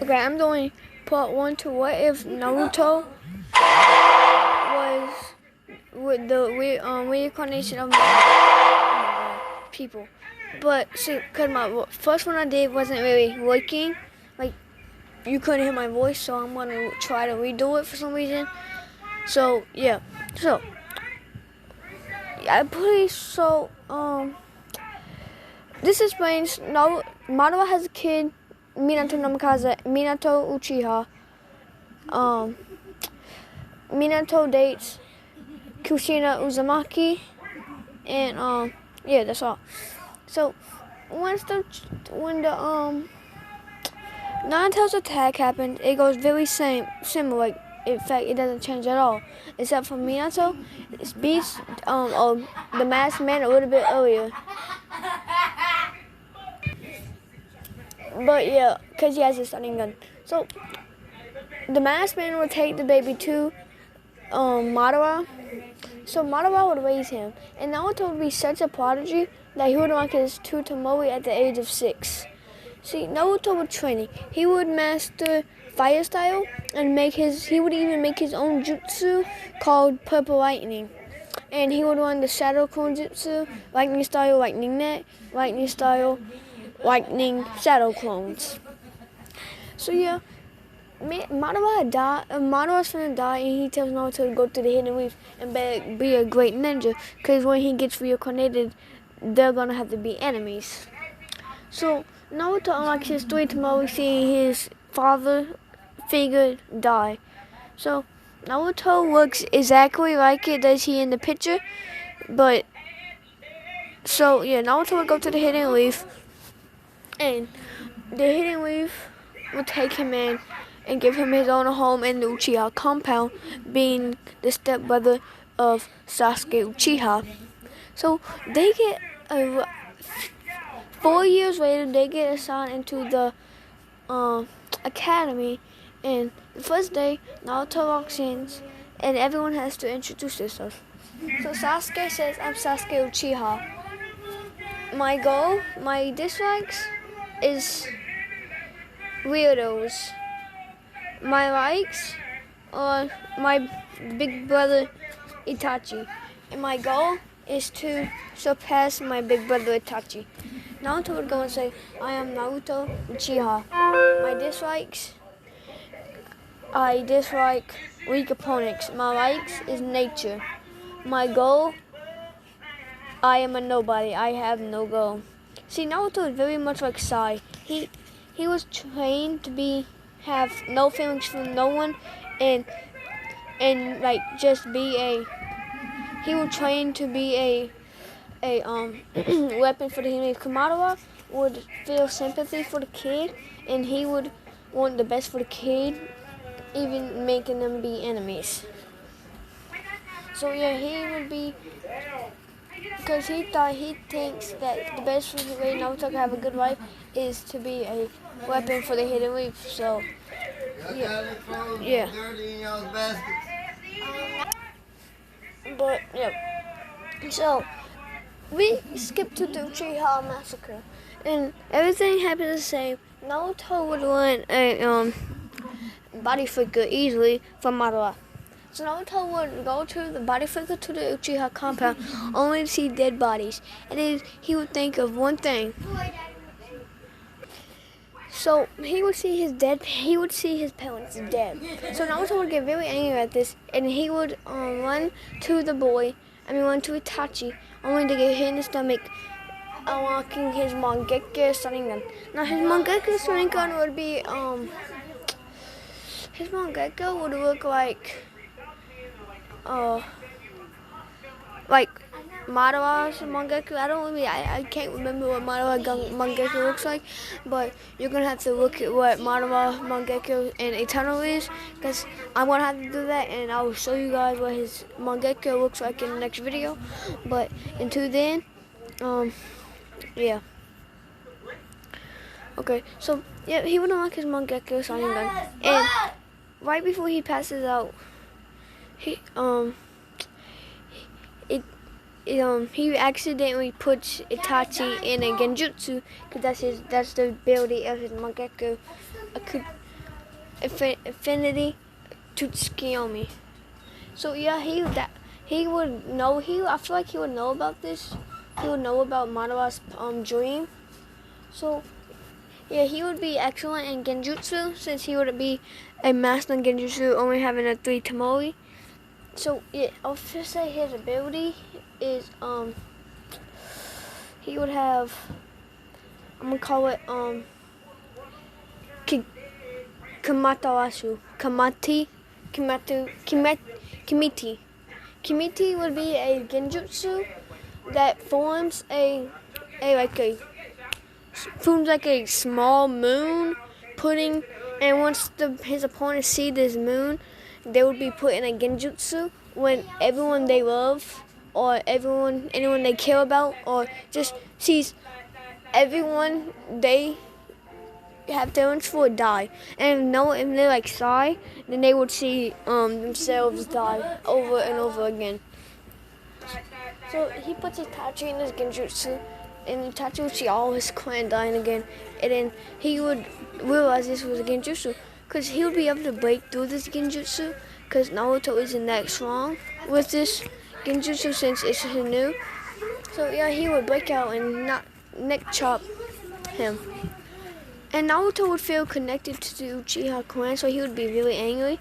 Okay, I'm doing part 1 to what if Naruto was with the reincarnation of people. But see, cause my first one I did wasn't really working, like you couldn't hear my voice, so I'm gonna try to redo it for some reason. So yeah, so I pretty this explains Madara has a kid, Minato Namikaze, Minato Uchiha. Minato dates Kushina Uzumaki, and yeah, that's all. So when the Naruto's attack happened, it goes very similar. Like, in fact, it doesn't change at all, except for Minato. It beats the masked man a little bit earlier. But yeah, because he has a stunning gun. So the masked man will take the baby to Madara. So Madara would raise him, and Naruto would be such a prodigy that he would rank his Tutomori at the age of 6. See, Naruto would training. He would master fire style and he would even make his own jutsu called Purple Lightning. And he would run the Shadow Clone Jutsu, Lightning style, Lightning Net, Lightning style, Lightning Shadow Clones. So yeah, Madara's gonna die, and he tells Naruto to go to the Hidden Reef and be a great ninja, because when he gets reincarnated, they're gonna have to be enemies. So Naruto unlocks his 3 tomorrow, seeing his father figure die. So Naruto looks exactly like it does he in the picture, but so yeah, Naruto would go to the Hidden Reef, and the Hidden Reef would take him in and give him his own home in the Uchiha compound, being the stepbrother of Sasuke Uchiha. So they get 4 years later, they get assigned into the academy, and the first day, Naruto walks in, and everyone has to introduce themselves. So Sasuke says, "I'm Sasuke Uchiha. My dislikes is weirdos. My likes are my big brother Itachi, and my goal is to surpass my big brother Itachi." Naruto would go and say, "I am Naruto Uchiha. My dislikes, I dislike weak opponents. My likes is nature. My goal, I am a nobody. I have no goal." See, Naruto is very much like Sai. He was trained to have no feelings for no one, and like just be a. He was trained to be a weapon for the human. Kamadawa would feel sympathy for the kid, and he would want the best for the kid, even making them be enemies. So yeah, he would be, because he thinks that the best way Naruto can have a good life is to be a weapon for the Hidden Reef. So yeah. But yeah, so we skip to the Uchiha massacre, and everything happens the same. Naruto would win a body figure easily from Madara. So Naruto would go to the body figure to the Uchiha compound, only to see dead bodies, and then he would think of one thing. So he would see his parents dead. So Naruto would get very angry at this, and he would run to Itachi, only to get hit in the stomach, unlocking his Mangekyo Sharingan. Now his Mangekyo Sharingan would be his Mangekyo would look like Madara's Mangekyo. I can't remember what Madara Mangekyo looks like, but you're gonna have to look at what Madara Mangekyo and Eternal is, because I'm gonna have to do that, and I will show you guys what his Mangekyo looks like in the next video. But until then, yeah. Okay, so yeah, he would unlock his Mangekyo Sharingan, and right before he passes out, he accidentally puts Itachi in a genjutsu, because that's the ability of his Mangekyo. affinity to Tsukiyomi. So yeah, he would know. I feel like he would know about this. He would know about Madara's dream. So yeah, he would be excellent in genjutsu since he would be a master in genjutsu, only having a 3 tamori. So yeah, I'll just say his ability is he would have, I'm gonna call it Kamatarasu. Kimiti. Kimiti would be a genjutsu that forms like a small moon, and once his opponents see this moon, they would be put in a genjutsu when everyone they love or anyone they care about or just sees everyone they have feelings for die, and they like sigh, then they would see themselves die over and over again. So he puts Itachi in his genjutsu, and Itachi would see all his clan dying again, and then he would realize this was a genjutsu, because he would be able to break through this genjutsu, because Naruto isn't that strong with this genjutsu since it's new. So yeah, he would break out and not neck chop him. And Naruto would feel connected to the Uchiha clan, so he would be really angry.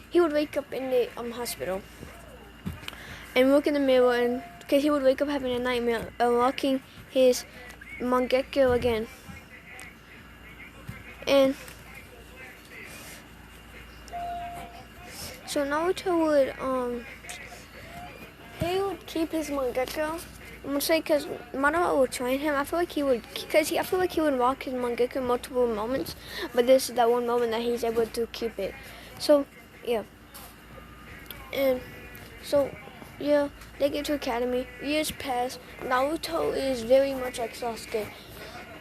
He would wake up in the hospital and look in the mirror, and because he would wake up having a nightmare, unlocking his Mangekyo again. And so Naruto would he would keep his Mangekyo. I'm gonna say because Madara would train him. I feel like he would unlock his Mangekyo multiple moments, but this is that one moment that he's able to keep it. So yeah, and so yeah, they get to academy. Years pass. Naruto is very much like Sasuke.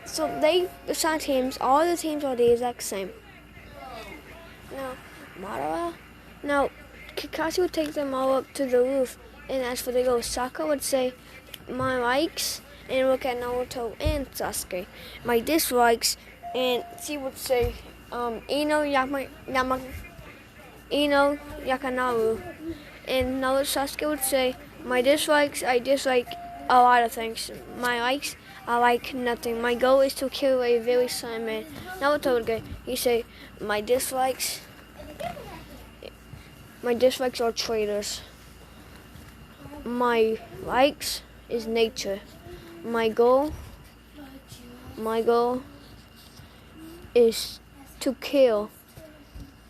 So they assign teams. All the teams are the exact same. Now Kakashi would take them all up to the roof, and as for the goal, Sakura would say my likes and look at Naruto and Sasuke. My dislikes, and she would say Ino Yakanaru. And Naruto Sasuke would say my dislikes, I dislike a lot of things. My likes, I like nothing. My goal is to kill a very silent man. Naruto would go, he'd say my dislikes are traitors. My likes is nature. My goal is to kill.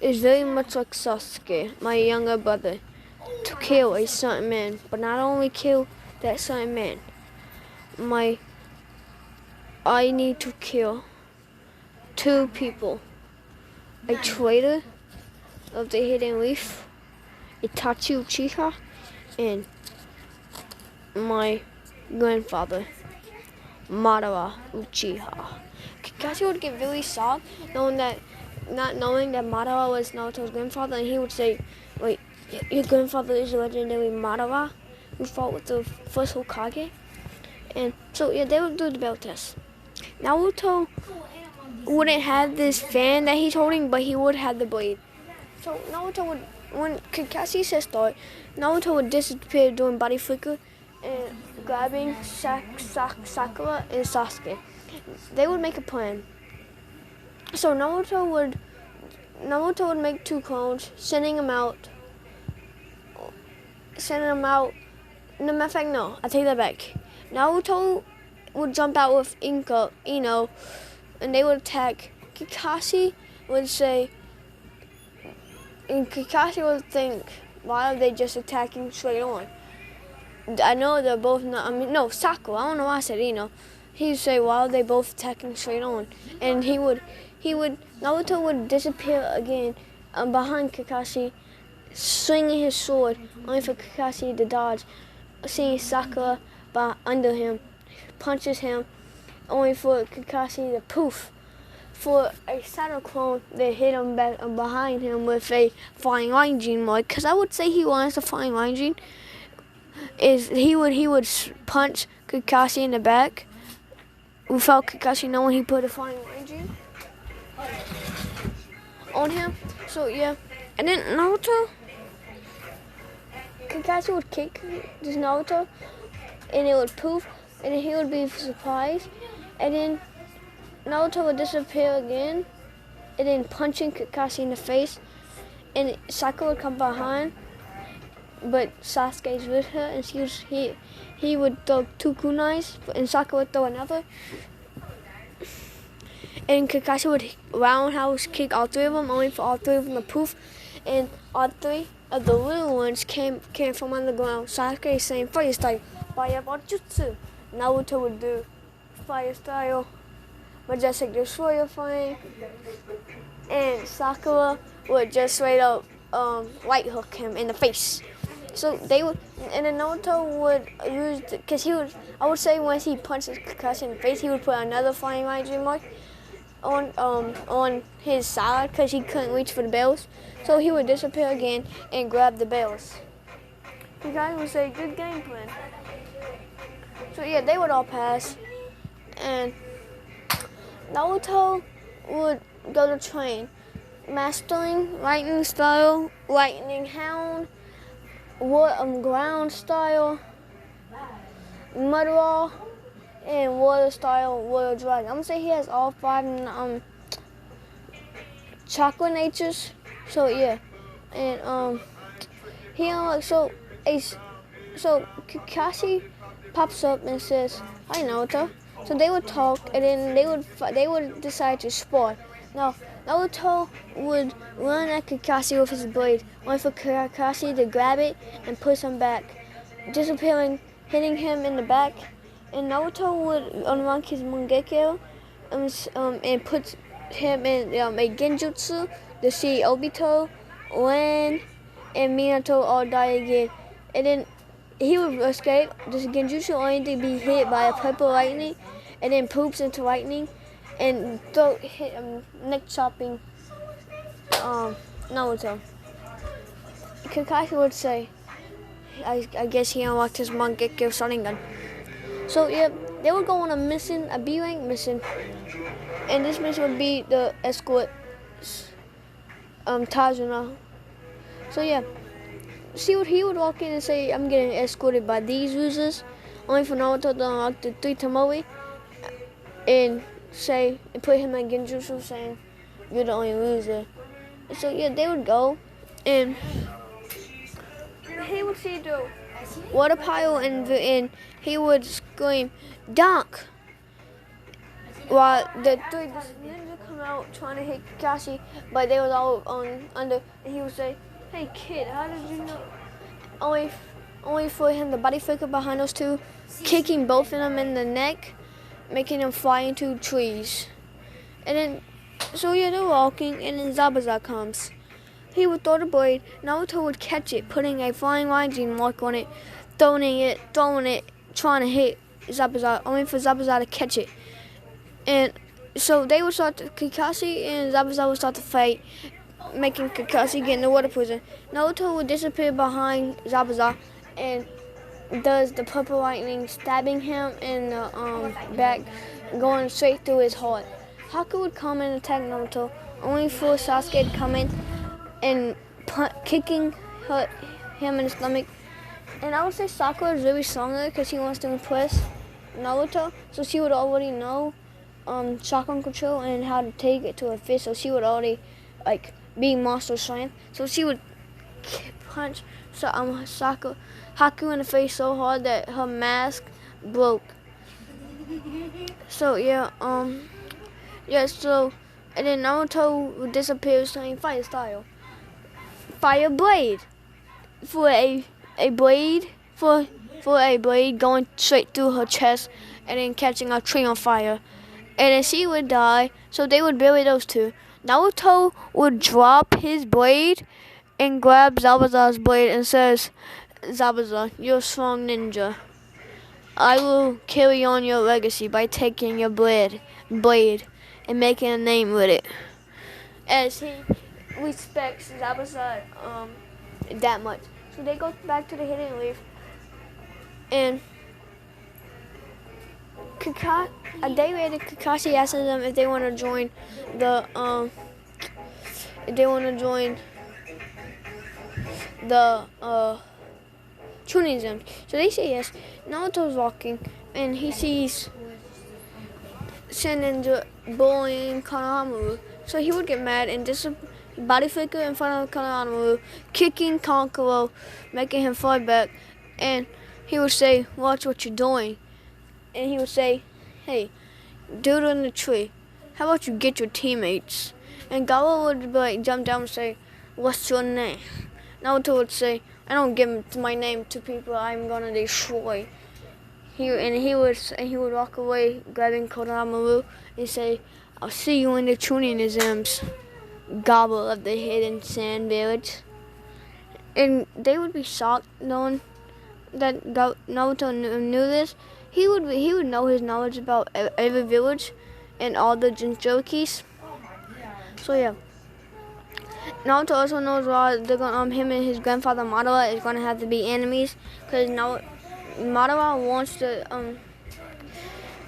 Is very much like Sasuke, my younger brother, to kill a certain man, but not only kill that certain man. I need to kill 2 people: a traitor of the Hidden Leaf, Itachi Uchiha, and my grandfather, Madara Uchiha. Kakashi would get really soft not knowing that Madara was Naruto's grandfather, and he would say, wait, your grandfather is legendary Madara, who fought with the first Hokage? And so yeah, they would do the bell test. Naruto wouldn't have this fan that he's holding, but he would have the blade. So Naruto would, when Kakashi says start, Naruto would disappear doing body flicker and grabbing Sakura and Sasuke. They would make a plan. So Naruto would make 2 clones, sending them out. No, matter of fact, no, I take that back. Naruto would jump out with Ino, and they would attack. Kakashi would say, and Kakashi would think, why are they just attacking straight on? I know they're both not, Sakura, I don't know why I said Ino. He would say, why are they both attacking straight on? And Naruto would disappear again behind Kakashi, swinging his sword, only for Kakashi to dodge. Seeing Sakura under him, punches him, only for Kakashi to poof. For a Saturn clone, they hit him back behind him with a flying Raijin mark. Because I would say he wants a flying Raijin. He would punch Kakashi in the back without Kakashi knowing he put a flying Raijin. on him. So yeah, and then Naruto, Kakashi would kick this Naruto, and it would poof, and then he would be surprised, and then Naruto would disappear again, and then punching Kakashi in the face, and Sakura would come behind, but Sasuke's with her, and he would throw 2 kunais, and Sakura would throw another, and Kakashi would roundhouse kick all 3 of them, only for all 3 of them to poof, and all 3 of the little ones came from underground. Sasuke saying fire style, fire jutsu. Naruto would do fire style, majestic destroyer flame, and Sakura would just straight up right hook him in the face. So they would, and then Naruto would use, because I would say once he punches Kakashi in the face, he would put another flying Ranger mark on his side, because he couldn't reach for the bells. So he would disappear again and grab the bells. You guys would say, good game plan. So yeah, they would all pass, and Naruto would go to train, mastering lightning style, lightning hound, ground style, maddra, and water style, water dragon. I'm gonna say he has all 5 chakra natures. So yeah, and he unlocks so Kakashi pops up and says, "Hi Naruto." So they would talk, and then they would decide to spar. Now Naruto would run at Kakashi with his blade, only for Kakashi to grab it and push him back, disappearing, hitting him in the back. And Naruto would unlock his Mangekyo and put him in a genjutsu to see Obito, Ren, and Minato all die again. And then he would escape this genjutsu only to be hit by a purple lightning, and then poops into lightning and hit neck chopping Naruto. Kakashi would say, I guess he unlocked his Mangekyo Sharingan. So yeah, they would go on a mission, a B rank mission, and this mission would be the escort Tajuna. So yeah, he would walk in and say, I'm getting escorted by these losers, only for Naruto to unlock the 3 Tomoe and put him in genjutsu saying, you're the only loser. So yeah, they would go, and he would see the water pile, and he would scream, Dunk! While the 3 ninjas come out trying to hit Kakashi, but they was all under, and he would say, hey kid, how did you know? Only for him, the body flicker behind those 2, kicking both of them in the neck, making them fly into trees. And then, so yeah, they're walking, and then Zabuza comes. He would throw the blade, Naruto would catch it, putting a flying Raijin mark on it, throwing it, trying to hit Zabuza, only for Zabuza to catch it. And so they would Kakashi and Zabuza would start to fight, making Kakashi get in the water prison. Naruto would disappear behind Zabuza and does the purple lightning, stabbing him in the back, going straight through his heart. Haku would come and attack Naruto, only for Sasuke to come in and kicking him in the stomach. And I would say Sakura is really stronger because he wants to impress Naruto, so she would already know chakra control and how to take it to a fist, so she would already be monster strength. So she would punch Haku in the face so hard that her mask broke. So yeah, so and then Naruto would disappear saying fire style. Fire blade for a blade going straight through her chest and then catching a tree on fire. And then she would die, so they would bury those 2. Naruto would drop his blade and grab Zabuza's blade and says, Zabuza, you're a strong ninja. I will carry on your legacy by taking your blade and making a name with it. As he respects Zabuza that much. So they go back to the Hidden Leaf, and a day later, Kakashi asks them if they want to join the if they want to join the Chunin Gems. So they say yes. Naruto's walking and he sees Senninja bullying Konohamaru. So he would get mad and just body flicker in front of Konohamaru, kicking Kankuro, making him fall back. And he would say, "Watch what you're doing." And he would say, "Hey, dude in the tree, how about you get your teammates?" And Gawa would jump down and say, "What's your name?" Naruto would say, "I don't give my name to people I'm gonna destroy." He would walk away, grabbing Konohamaru, and say, "I'll see you in the Chunin Gems, Gobble of the Hidden Sand Village." And they would be shocked knowing that Naruto knew this. He would know his knowledge about every village and all the Jinchurikis. So yeah. Naruto also knows him and his grandfather Maddra is gonna have to be enemies because Maddra wants the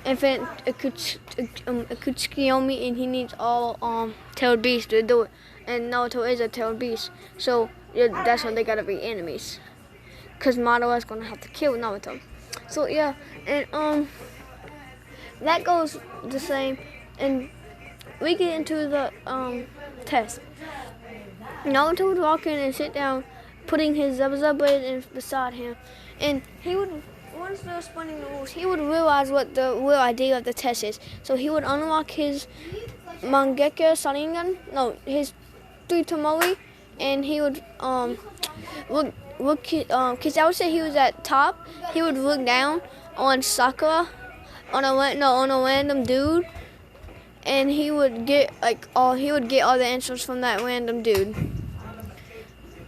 infant Akutsukiyomi, and he needs all tailed beasts to do it. And Naruto is a tailed beast, so yeah, that's why they gotta be enemies. Cause Maddra is gonna have to kill Naruto. So yeah, and that goes the same. And we get into the test. Naruto would walk in and sit down, putting his Zabuza blade beside him, and he would. Once they were explaining the rules, he would realize what the real idea of the test is. So he would unlock his Mangekyo Sharingan, his 3 Tomori, and he would look, cause I would say he was at top. He would look down on Sakura, on a random dude, and he would get all the answers from that random dude.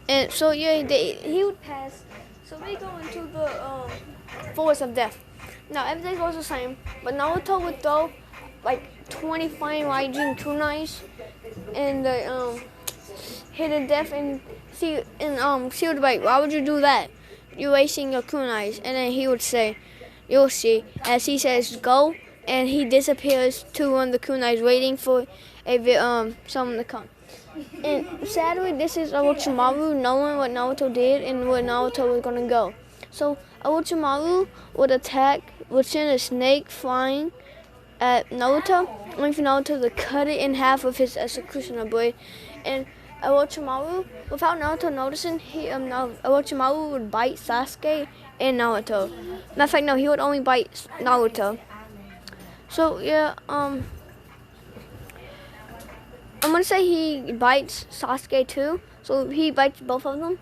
And so yeah, he would pass. So we go into the Forest of Death. Now everything goes the same, but Naruto would throw 20 flying Raijin kunais and the hidden death, and she would be like, "Why would you do that? You're wasting your kunais." And then he would say, "You'll see," as he says, "Go," and he disappears to one of the kunais, waiting for someone to come. And sadly, this is Orochimaru knowing what Naruto did and where Naruto was gonna go. So Orochimaru would send a snake flying at Naruto, only for Naruto to cut it in half with his executioner blade. And Orochimaru, without Naruto noticing, Orochimaru would bite Sasuke and Naruto. Matter of fact, no, he would only bite Naruto. So yeah, I'm gonna say he bites Sasuke too. So he bites both of them.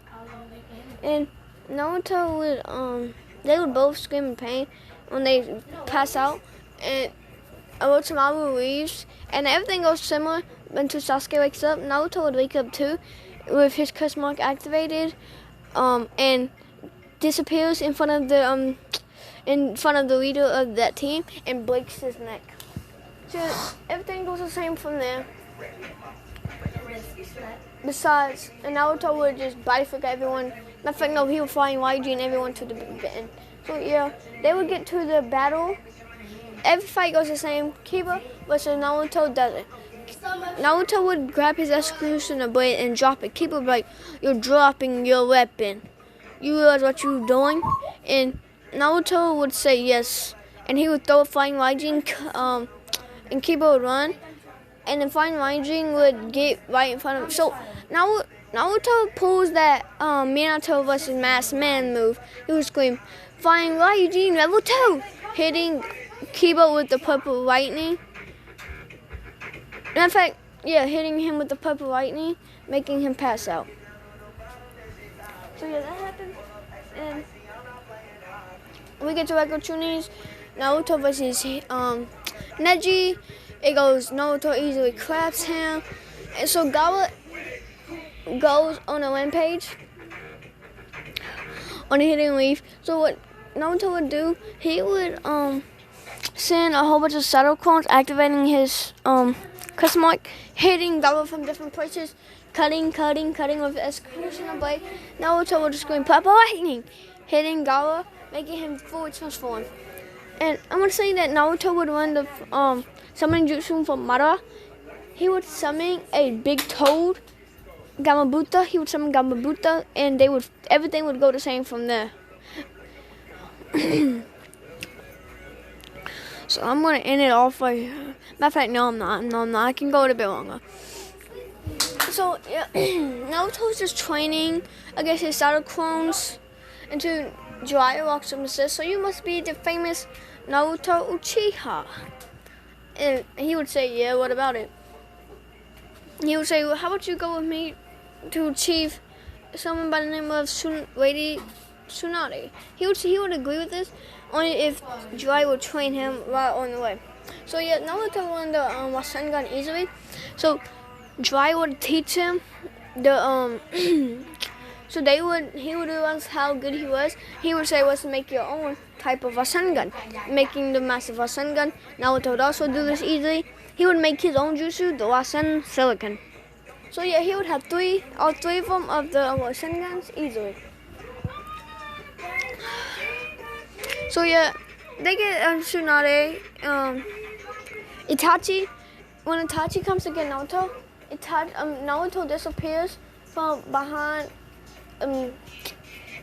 And Naruto would they would both scream in pain when they pass out, and Orochimaru leaves, and everything goes similar until Sasuke wakes up. Naruto would wake up too, with his curse mark activated, and disappears in front of the leader of that team and breaks his neck. So everything goes the same from there. Besides, and Naruto would just body flick everyone. Matter of fact, no, he would flying Raijin everyone to the end. So yeah, they would get to the battle. Every fight goes the same. Kiba versus Naruto doesn't. Naruto would grab his executioner blade and drop it. Kiba would be like, "You're dropping your weapon. You realize what you're doing?" And Naruto would say yes. And he would throw a flying Raijin, and Kiba would run. And then flying Raijin would get right in front of him. So Naruto pulls that Minato versus Masked Man move. He would scream, "Flying Raijin level 2!" hitting Kiba with the purple lightning. In fact, yeah, hitting him with the purple lightning, making him pass out. So yeah, that happened. And we get to regular Chunins. Naruto versus Neji. It goes, Naruto easily claps him. And so Gawa goes on a rampage on a hidden leaf. So what Naruto would do, he would send a whole bunch of shadow clones, activating his custom mark, hitting Gawa from different places, cutting with the executioner blade. Naruto would scream purple lightning, hitting Gawa, making him fully transform. And I'm gonna say that Naruto would run the summoning jutsu from Maddra. He would summon a big toad Gamabuta. He would summon Gamabuta, and everything would go the same from there. So I'm gonna end it off like. Matter of fact, no, I'm not. I can go a bit longer. So yeah, Naruto's just training against his shadow clones until Jiraiya walks up and says, "So you must be the famous Naruto Uchiha." And he would say, "Yeah, what about it?" He would say, "Well, how about you go with me to achieve someone by the name of Lady Tsunade?" He would agree with this only if Jiraiya would train him right on the way. So yeah, Naruto learned the Rasengan easily. So Jiraiya would teach him the so he would realize how good he was. He would say, "Let's make your own type of Rasengan," making the massive Rasengan. Naruto would also do this easily. He would make his own jutsu, the Rasen Silicon. So yeah, he would have all three of them of the Rasengans easily. So yeah, they get Tsunade, Itachi. When Itachi comes to get Naruto, Naruto disappears from behind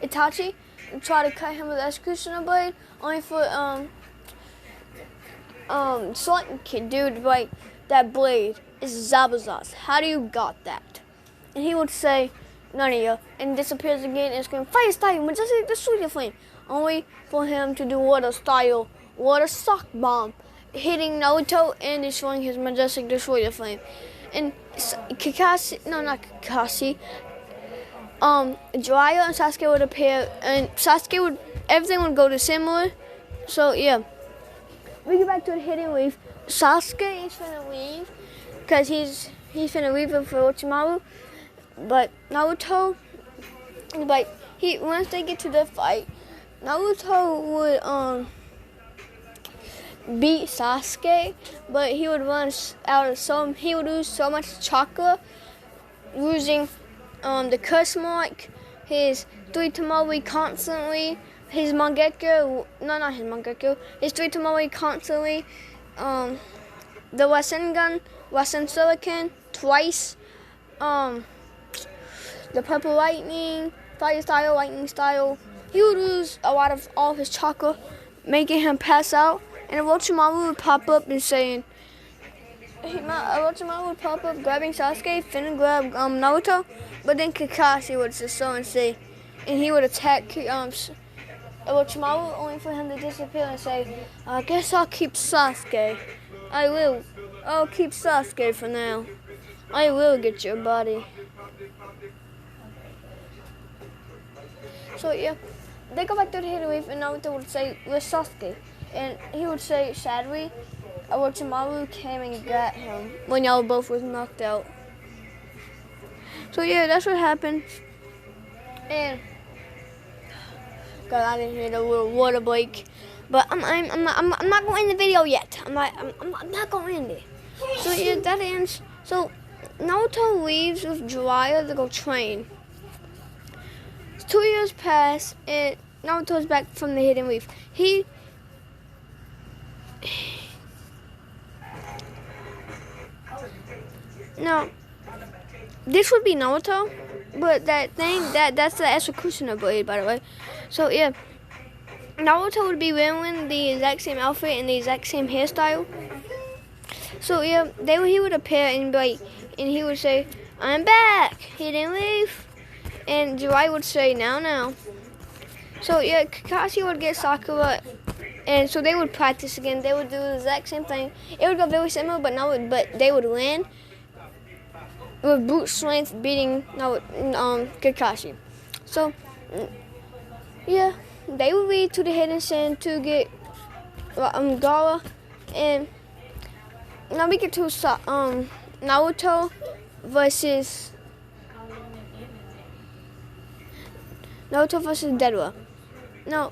Itachi and try to cut him with the executioner blade, only for Sonic Kid, dude, like, that blade is Zabuza's. How do you got that? And he would say, "None of you," and disappears again and scream, "Fire style, majestic, destroy the flame," only for him to do water sock bomb, hitting Naruto and destroying his majestic destroy the flame. And Jiraiya and Sasuke would appear, and everything would go to similar. So yeah, we get back to the hidden leaf. Sasuke is finna leave, because he's finna leave for Orochimaru, but Naruto, once they get to the fight, Naruto would beat Sasuke, but he would he would lose so much chakra, losing the curse mark, his 3 Tamari constantly, his 3 Tamari constantly, the Rasen Silicon twice, the purple lightning, fire style, lightning style. He would lose all of his chakra, making him pass out, and Orochimaru would pop up and saying, Orochimaru would pop up grabbing Sasuke, finna grab Naruto, but then Kakashi would just so and say, and he would attack Orochimaru, only for him to disappear and say, "I guess I'll keep Sasuke. I'll keep Sasuke for now. I will get your body." So yeah, they go back to the hidden leaf, and Naruto would say, "Where's Sasuke?" And he would say, sadly, Orochimaru came and got him when y'all both was knocked out. So yeah, that's what happened. And God, I didn't hear the little water break, but I'm not going to end the video yet. I'm not going to end it. So yeah, that ends. So Naruto leaves with Jiraiya to go train. 2 years pass, and Naruto's back from the hidden leaf. Now, this would be Naruto, but that's the executioner blade, by the way. So yeah, Naruto would be wearing the exact same outfit and the exact same hairstyle. So yeah, he would appear and he would say, "I'm back, hidden leaf," and Jiraiya would say, "Now." So yeah, Kakashi would get Sakura, and so they would practice again. They would do the exact same thing. It would go very similar, but they would win with brute strength, beating Kakashi. So yeah, they would lead to the hidden sand to get Gaara, and now we get to Naruto versus Deadwa. Now,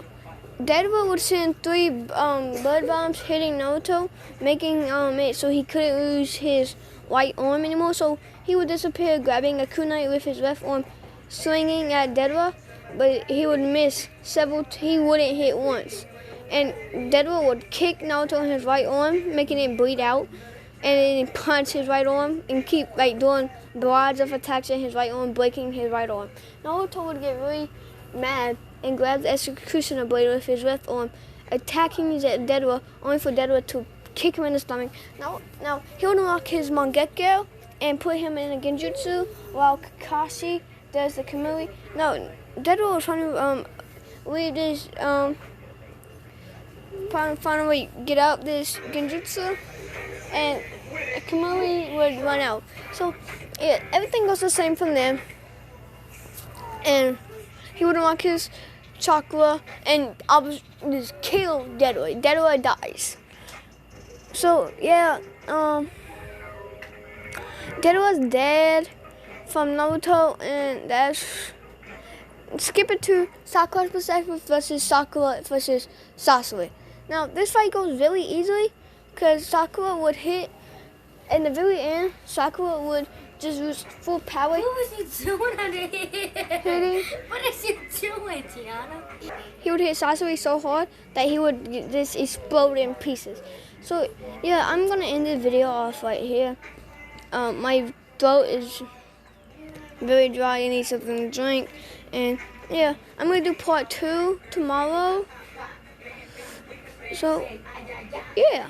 Deadwa would send 3 blood bombs hitting Naruto, making it so he couldn't lose his right arm anymore. So he would disappear, grabbing a kunai with his left arm, swinging at Deadwa, but he would miss he wouldn't hit once. And Deadwa would kick Naruto in his right arm, making it bleed out, and then punch his right arm and keep doing barrage of attacks in his right arm, breaking his right arm. Naruto would get really mad and grab the executioner blade with his left arm, attacking Deidara, only for Deidara to kick him in the stomach. Now he would unlock his Mangekyo and put him in a genjutsu, while Kakashi does the Kamui. No, Deidara was trying to lead this finally get out this genjutsu, and Kamui would run out. So yeah, everything goes the same from them, and he would unlock his chakra and just kill Deidara. Deidara dies. So yeah, Deidara's dead from Naruto, and that's skip it to Sakura's perspective versus Sakura versus Sasori. Now this fight goes really easily because Sakura would hit. In the very end, Sakura would just use full power. What was he doing under here? Hitting. What is he doing, Tiana? He would hit Sasori so hard that he would just explode in pieces. So yeah, I'm gonna end the video off right here. My throat is very dry. I need something to drink, and yeah, I'm gonna do part 2 tomorrow. So yeah.